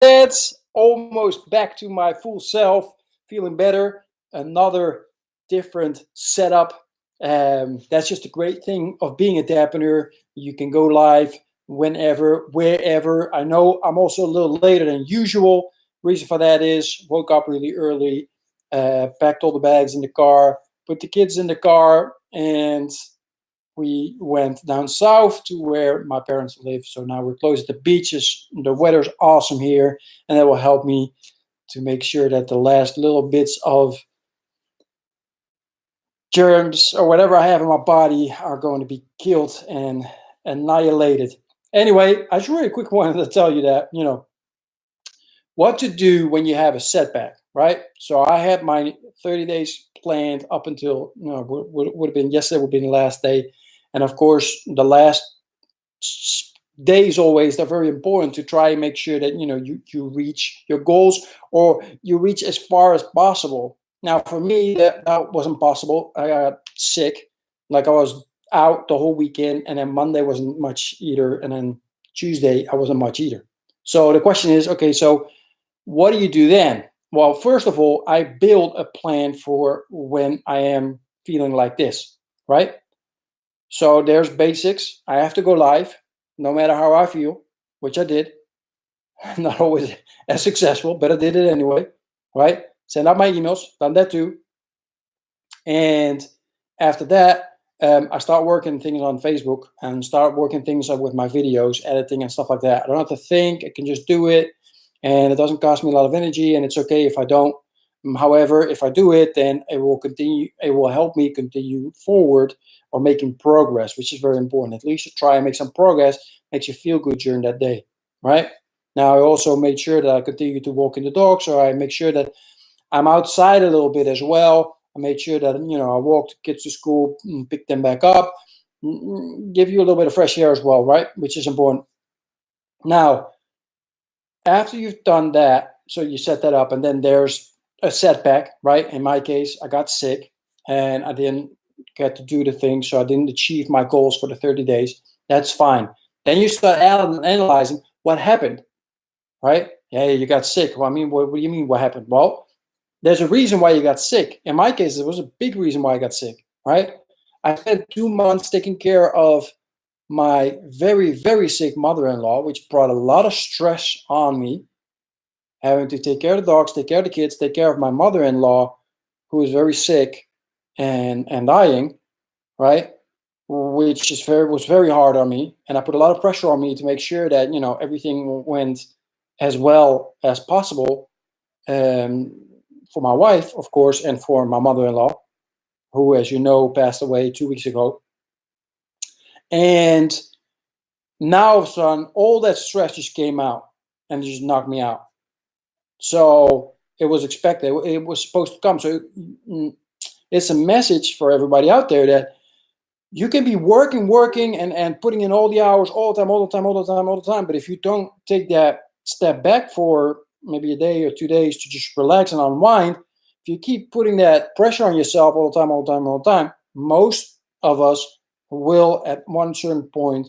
That's almost back to my full self, feeling better. Another different setup. That's just a great thing of being a Dappener. You can go live whenever, wherever. I know I'm also a little later than usual. Reason for that is woke up really early, packed all the bags in the car, put the kids in the car, and we went down south to where my parents live. So now we're close to the beaches. The weather's awesome here, and that will help me to make sure that the last little bits of germs or whatever I have in my body are going to be killed and annihilated. Anyway, I just really quick wanted to tell you that, what to do when you have a setback, right? So I had my 30 days planned up until, would have been yesterday, would have been the last day. And of course, the last days always, they're very important to try and make sure that you reach your goals, or you reach as far as possible. Now for me, that wasn't possible. I got sick, like I was out the whole weekend, and then Monday wasn't much either, and then Tuesday I wasn't much either. So the question is, okay, so what do you do then? Well, first of all, I build a plan for when I am feeling like this, right? So there's basics. I have to go live, no matter how I feel, which I did. Not always as successful, but I did it anyway, right? Send out my emails, done that too. And after that, I start working things on Facebook and start working things up with my videos, editing and stuff like that. I don't have to think, I can just do it. And it doesn't cost me a lot of energy, and it's okay if I don't. However, if I do it, then it will help me continue forward or making progress, which is very important. At least you try and make some progress, makes you feel good during that day, right? Now, I also made sure that I continue to walk in the dog, so I make sure that I'm outside a little bit as well. I made sure that I walk the kids to school, pick them back up, give you a little bit of fresh air as well, right? Which is important. Now, after you've done that, so you set that up, and then there's a setback, right? In my case, I got sick and I didn't get to do the thing, so I didn't achieve my goals for the 30 days. That's fine. Then you start analyzing what happened, right? Hey, you got sick. Well, I mean, what do you mean what happened? Well, there's a reason why you got sick. In my case, it was a big reason why I got sick, right? I spent 2 months taking care of my very, very sick mother-in-law, which brought a lot of stress on me, having to take care of the dogs, take care of the kids, take care of my mother-in-law, who is very sick and dying, right? Which is was very hard on me, and I put a lot of pressure on me to make sure that everything went as well as possible, um, for my wife, of course, and for my mother-in-law, who, as you know, passed away 2 weeks ago. And now, son, all that stress just came out and just knocked me out. So it was expected. It was supposed to come. So it's a message for everybody out there that you can be working, and putting in all the hours all the time. But if you don't take that step back for maybe a day or 2 days to just relax and unwind, if you keep putting that pressure on yourself all the time, most of us will, at one certain point,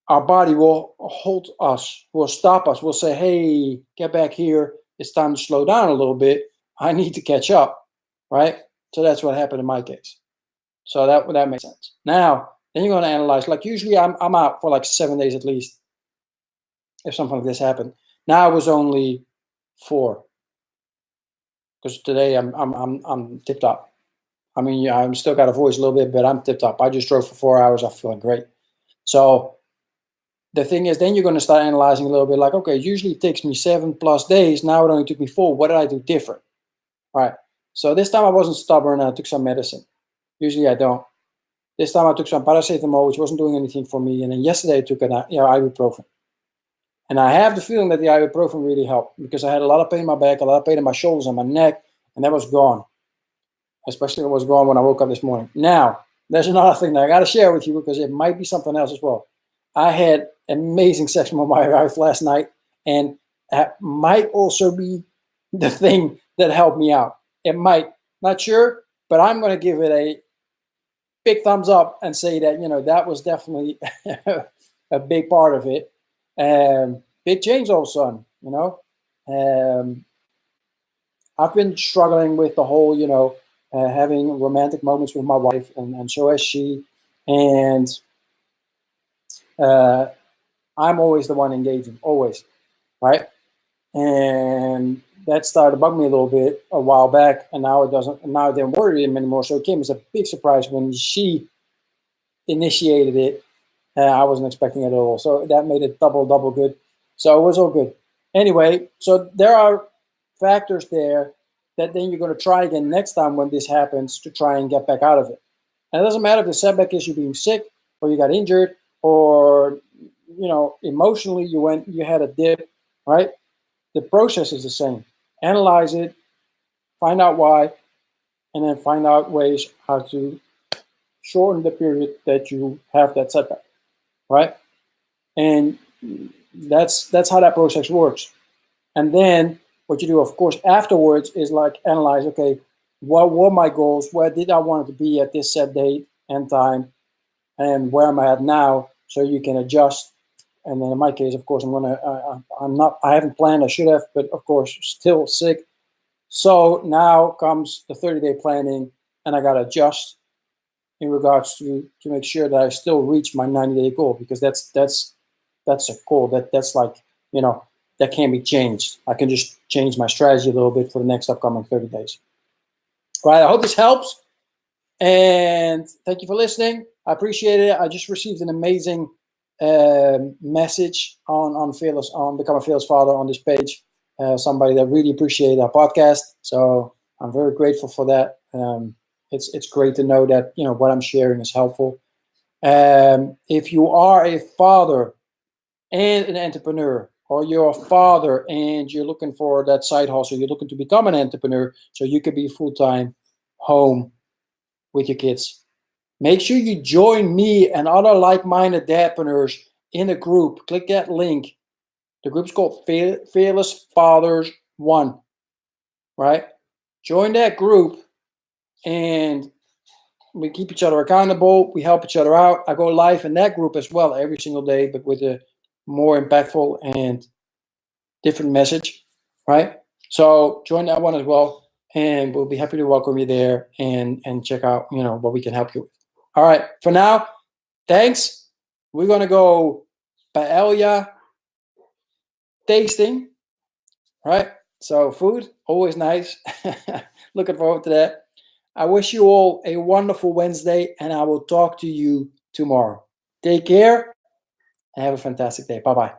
our body will hold us, will stop us, will say, hey, get back here. It's time to slow down a little bit. I need to catch up, right? So that's what happened in my case. So that makes sense. Now, then you're going to analyze. Like usually, I'm out for like 7 days at least if something like this happened. Now it was only 4, because today I'm tipped up. I mean, yeah, I'm still got a voice a little bit, but I'm tipped up. I just drove for 4 hours. I'm feeling great. So the thing is, then you're going to start analyzing a little bit. Like, okay, usually it takes me 7+ days. Now it only took me 4. What did I do different? All right. So this time I wasn't stubborn and I took some medicine. Usually I don't. This time I took some paracetamol, which wasn't doing anything for me. And then yesterday I took an ibuprofen. And I have the feeling that the ibuprofen really helped, because I had a lot of pain in my back, a lot of pain in my shoulders and my neck, and that was gone. Especially it was gone when I woke up this morning. Now, there's another thing that I got to share with you, because it might be something else as well. I had amazing sex with my wife last night, and that might also be the thing that helped me out. It might, not sure, but I'm going to give it a big thumbs up and say that that was definitely a big part of it. Big change all of a sudden. you know. Um, I've been struggling with the whole, having romantic moments with my wife, and so has she. And uh, I'm always the one engaging, always, right? And that started to bug me a little bit a while back, and now it doesn't. And now it didn't worry him anymore. So it came as a big surprise when she initiated it. I wasn't expecting it at all. So that made it double good. So it was all good. Anyway, so there are factors there that then you're going to try again next time when this happens to try and get back out of it. And it doesn't matter if the setback is you being sick or you got injured or emotionally you had a dip, right? The process is the same. Analyze it, find out why, and then find out ways how to shorten the period that you have that setback, right? And that's how that process works. And then what you do, of course, afterwards is like analyze, okay, what were my goals? Where did I want to be at this set date and time? And where am I at now? So you can adjust. And then in my case, of course, I haven't planned, I should have, but of course, still sick. So now comes the 30-day planning, and I got to adjust in regards to make sure that I still reach my 90-day goal, because that's a goal that's like, that can't be changed. I can just change my strategy a little bit for the next upcoming 30 days. All right, I hope this helps, and thank you for listening. I appreciate it. I just received an amazing message on Fearless, on Become a Fearless Father on this page. Somebody that really appreciated our podcast, so I'm very grateful for that. It's great to know that what I'm sharing is helpful. If you are a father and an entrepreneur, or you're a father and you're looking for that side hustle, you're looking to become an entrepreneur so you could be full-time home with your kids, make sure you join me and other like-minded dadpreneurs in a group. Click that link. The group's called Fearless Fathers 1, right? Join that group, and we keep each other accountable. We help each other out. I go live in that group as well every single day, but with a more impactful and different message, right? So join that one as well, and we'll be happy to welcome you there and check out what we can help you with. All right, for now, thanks. We're gonna go paella tasting, right? So food, always nice. Looking forward to that. I wish you all a wonderful Wednesday, and I will talk to you tomorrow. Take care and have a fantastic day. Bye-bye.